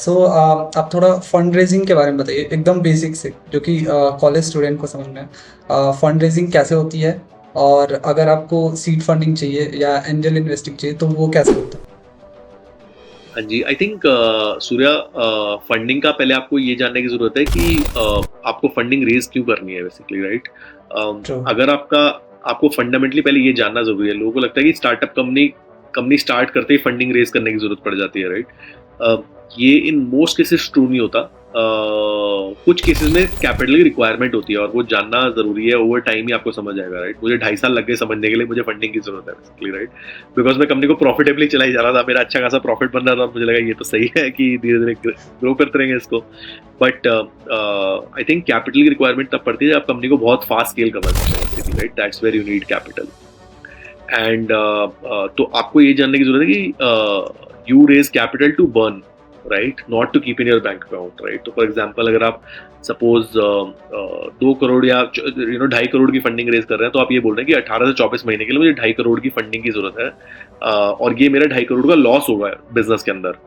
सो आप थोड़ा fund raising के बारे में बताइए, एकदम बेसिक से, जो कि कॉलेज स्टूडेंट को समझ में है। फंड रेजिंग कैसे होती है, और अगर आपको सीड फंडिंग चाहिए या एंजल इन्वेस्टिंग चाहिए तो वो कैसे होता है? हाँ जी, आई थिंक सूर्या, फंडिंग का पहले आपको ये जानने की ज़रूरत है कि आपको फंडिंग रेज़ क्यों करनी है बेसिकली, राइट? ट्रू। अगर आपको फंडामेंटली पहले ये जानना ज़रूरी है। लोगों को लगता है कि स्टार्टअप कंपनी कंपनी स्टार्ट करते ही फंडिंग रेज़ करने की ज़रूरत पड़ जाती है, राइट? अ, ये इन मोस्ट केसेस ट्रू नहीं होता। कुछ केसेस में कैपिटल की रिक्वायरमेंट होती है और वो जानना ज़रूरी है। ओवर टाइम ही आपको समझ आएगा, राइट? मुझे 2.5 साल लग गए समझने के लिए मुझे फंडिंग की ज़रूरत है बेसिकली, राइट? बिकॉज़ मैं कंपनी को प्रॉफिटेबली चलाई जा रहा था, मेरा अच्छा खासा प्रॉफिट बन रहा था और मुझे लगा ये तो सही है कि धीरे-धीरे ग्रो करते रहेंगे इसको। बट आई थिंक कैपिटल की रिक्वायरमेंट तब पड़ती है जब आप कंपनी को बहुत फास्ट स्केल करना चाहते हैं basically, right? That's where you need capital. And तो आपको ये जानने की जरूरत है कि you raise capital to burn, right, not to keep in your bank account, right? तो फॉर एग्जांपल अगर आप सपोज 2 करोड़ या 2.5 करोड़ की फंडिंग रेज कर रहे हैं, तो आप ये बोल रहे हैं कि 18 से 24 महीने के लिए मुझे 2.5 करोड़ की फंडिंग की जरूरत है, और ये मेरा 2.5 करोड़ का लॉस होगा बिजनेस के अंदर,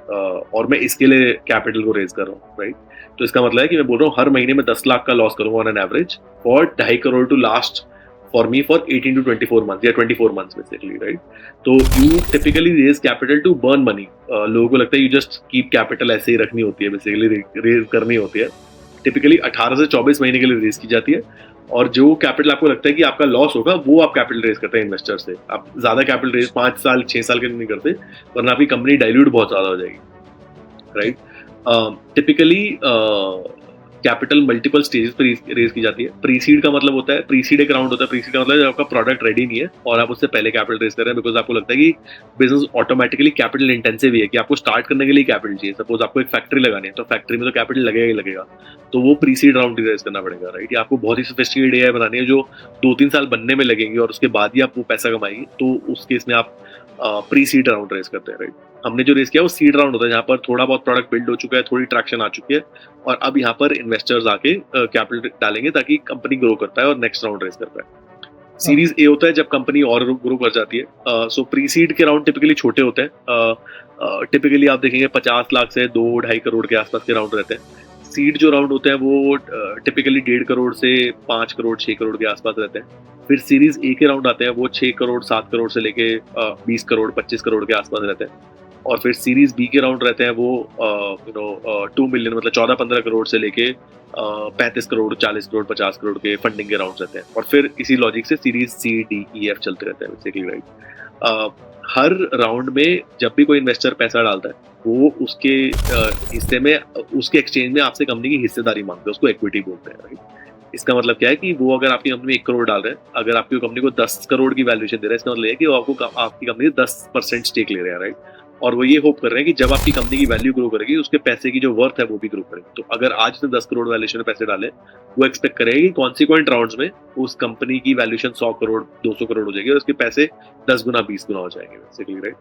और मैं इसके लिए कैपिटल को रेज कर रहा हूँ, राइट? तो इसका मतलब है कि मैं बोल रहा हूँ हर महीने में 10 लाख का लॉस करूंगा on an average for 2.5 crore to last for me for 18 to 24 months या 24 months basically, right? तो you typically raise capital to burn money. लोगों को लगता है you just keep capital ऐसे ही रखनी होती है, basically raise करनी होती है। Typically 18 से 24 महीने के लिए रेज की जाती है, और जो कैपिटल आपको लगता है कि आपका लॉस होगा वो आप कैपिटल रेज करते हैं इन्वेस्टर से। आप ज्यादा कैपिटल रेज 5 साल 6 साल के लिए नहीं करते, वरना आपकी कंपनी डाइल्यूट बहुत ज्यादा हो जाएगी, right? Typically capital multiple stages पर रेज की जाती है। प्री सीड का मतलब होता है, प्री सीड एक राउंड होता है। प्री सीड का मतलब जब आपका प्रोडक्ट रेडी नहीं है और आप उससे पहले कैपिटल रेज कर रहे हैं, बिकॉज आपको लगता है कि बिजनेस ऑटोमेटिकली कैपिटल इंटेंसिव है, कि आपको स्टार्ट करने के लिए कैपिटल चाहिए। सपोज आपको एक फैक्ट्री लगानी है, तो फैक्ट्री में तो कैपिटल लगेगा ही लगेगा, तो वो प्री सीड राउंड रेज करना पड़ेगा, राइट? या आपको बहुत ही सोफिस्टिकेटेड एआई बनानी है जो 2-3 साल बनने में लगेंगे और उसके बाद ही आप वो पैसा कमाएगी, तो उस केस में आप प्री सीड राउंड रेज करते हैं, राइट? हमने जो रेस किया वो सीड राउंड होता है, जहाँ पर थोड़ा बहुत प्रोडक्ट बिल्ड हो चुका है, थोड़ी ट्रैक्शन आ चुकी है, और अब यहाँ पर इन्वेस्टर्स आके कैपिटल डालेंगे ताकि कंपनी ग्रो कर पाए और नेक्स्ट राउंड रेस कर पाए। सीरीज ए होता है जब कंपनी और ग्रो कर जाती है। सो प्री सीड के राउंड टिपिकली छोटे होते हैं। टिपिकली आप देखेंगे 50 लाख से 2-2.5 करोड़ के आसपास के राउंड रहते हैं। सीड जो राउंड होते हैं वो टिपिकली 1.5 करोड़ से 5 करोड़ 6 करोड़ के आसपास रहते हैं। फिर सीरीज ए के राउंड आते हैं, वो 6 करोड़ 7 करोड़ से लेके 20 करोड़ 25 करोड़ के आसपास रहते हैं। और फिर सीरीज बी के राउंड रहते हैं, वो 2 मिलियन मतलब 14-15 करोड़ से लेके 35 करोड़ 40 करोड़ 50 करोड़ के फंडिंग के राउंड रहते हैं। और फिर इसी लॉजिक से series C D E F चलते रहते हैं बेसिकली, राइट? हर राउंड में जब भी कोई इन्वेस्टर पैसा डालता है, वो उसके हिस्से में, उसके एक्सचेंज में आपसे कंपनी की हिस्सेदारी मांगते हैं, उसको इक्विटी बोलते हैं, राइट? इसका मतलब क्या है कि वो अगर आपकी कंपनी में 1 करोड़ डाल रहे हैं, अगर आपकी कंपनी को 10 करोड़ की वैल्यूएशन दे रहा है, इसका मतलब है कि वो आपकी कंपनी 10% स्टेक ले रहे हैं, राइट? और वो ये होप कर रहे हैं कि जब आपकी कंपनी की वैल्यू ग्रो करेगी, उसके पैसे की जो वर्थ है वो भी ग्रो करेगी। तो अगर आज उसने 10 करोड़ वैल्यूएशन में पैसे डाले, वो एक्सपेक्ट करेगी कि कॉन्सिक्वेंट राउंड्स में उस कंपनी की वैल्यूएशन 100 करोड़ 200 करोड़ हो जाएगी और उसके पैसे 10 गुना 20 गुना हो जाएंगे बेसिकली, राइट?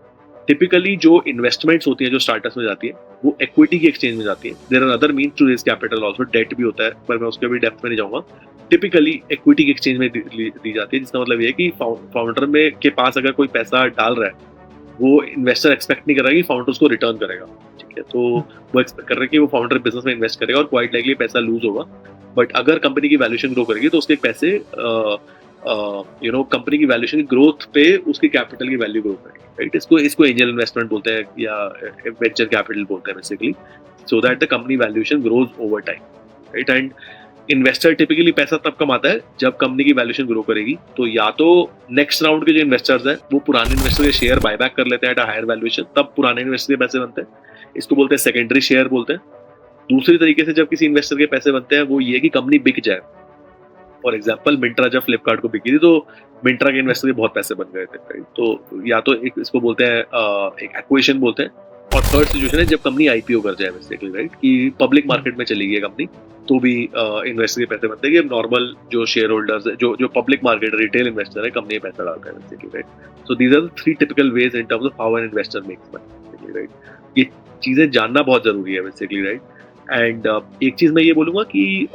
टिपिकली जो इन्वेस्टमेंट्स होती है जो स्टार्टअप्स में जाती है, वो इक्विटी की एक्सचेंज में जाती है। There are other means to raise capital also, debt भी होता है, पर मैं उसके भी डेप्थ में नहीं जाऊंगा। टिपिकली इक्विटी की एक्सचेंज में दी जाती है, जिसका मतलब ये है कि फाउंडर में के पास अगर कोई पैसा डाल रहा है, वो इन्वेस्टर एक्सपेक्ट नहीं कर रहा है कि फाउंडर उसको रिटर्न करेगा, ठीक है? तो वो एक्सपेक्ट कर रहे हैं कि वो फाउंडर बिजनेस में इन्वेस्ट करेगा और क्वाइट लाइकली पैसा लूज होगा, बट अगर कंपनी की वैल्यूएशन ग्रो करेगी तो उसके पैसे कंपनी की वैल्यूएशन की ग्रोथ पे उसकी कैपिटल की वैल्यू ग्रो करेगी, राइट? इसको एंजल इन्वेस्टमेंट बोलते हैं या वेंचर कैपिटल बोलते हैं basically, so that the company valuation grows over time, right? And investor typically पैसा तब कमाता है जब कंपनी की वैल्यूएशन ग्रो करेगी। तो या तो नेक्स्ट राउंड के जो इन्वेस्टर्स हैं वो पुराने इन्वेस्टर के शेयर बायबैक कर लेते हैं एट अ हायर वैल्यूएशन, तब पुराने इन्वेस्टर के पैसे बनते हैं। इसको बोलते हैं सेकेंडरी शेयर बोलते हैं। दूसरी तरीके से जब किसी इन्वेस्टर के पैसे बनते हैं, वो ये कि कंपनी बिक जाए। फॉर एग्जाम्पल मिंत्रा जब फ्लिपकार्ट को बिकी थी, तो मिंत्रा के इन्वेस्टर के बहुत पैसे बन गए थे, राइट? तो या तो एक इसको बोलते हैं एक एक्विजिशन बोलते हैं, और थर्ड सिचुएशन है जब कंपनी आईपीओ कर जाए बेसिकली, राइट? कि पब्लिक मार्केट में चली गई कंपनी, तो भी इन्वेस्टर के पैसे बनते हैं कि नॉर्मल जो शेयर होल्डर्स है, जो पब्लिक मार्केट रिटेल इन्वेस्टर है, कंपनी में पैसा डालता है basically, right? So these are the 3 typical ways in terms of how an investor makes money, right? ये चीजें जानना बहुत जरूरी है बेसिकली, राइट? एंड एक चीज मैं ये बोलूंगा कि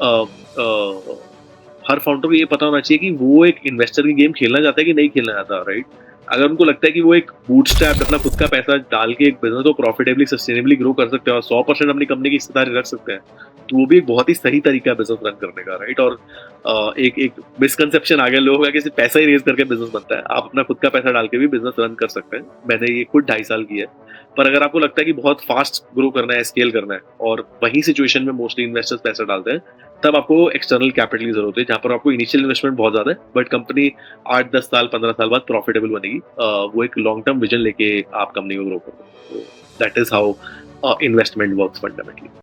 हर फाउंडर को ये पता होना चाहिए कि वो एक इन्वेस्टर की गेम खेलना चाहता है कि नहीं खेलना चाहता, राइट? अगर उनको लगता है कि वो एक बूटस्ट्रैप अपना खुद का पैसा डाल के एक बिजनेस को प्रॉफिटेबली सस्टेनेबली ग्रो कर सकते हैं और 100% अपनी कंपनी की हिस्सेदारी रख सकते हैं, तो वो भी एक बहुत ही सही तरीका है बिजनेस रन करने का, राइट? और एक एक मिसकंसेप्शन आ गया लोगों का कि सिर्फ पैसा ही रेज करके बिजनेस बनता है। आप अपना खुद का पैसा डाल के भी बिजनेस रन कर सकते हैं। मैंने ये खुद 2.5 साल किया है। पर अगर आपको लगता है कि बहुत फास्ट ग्रो करना है, स्केल करना है, और वही सिचुएशन में मोस्टली इन्वेस्टर्स पैसा डालते हैं, तब आपको एक्सटर्नल कैपिटल की जरूरत है, जहाँ पर आपको इनिशियल इन्वेस्टमेंट बहुत ज्यादा है, बट कंपनी 8-10 साल 15 साल बाद प्रॉफिटेबल बनेगी। वो एक लॉन्ग टर्म विजन लेके आप कंपनी को ग्रो करो। That is how investment works fundamentally.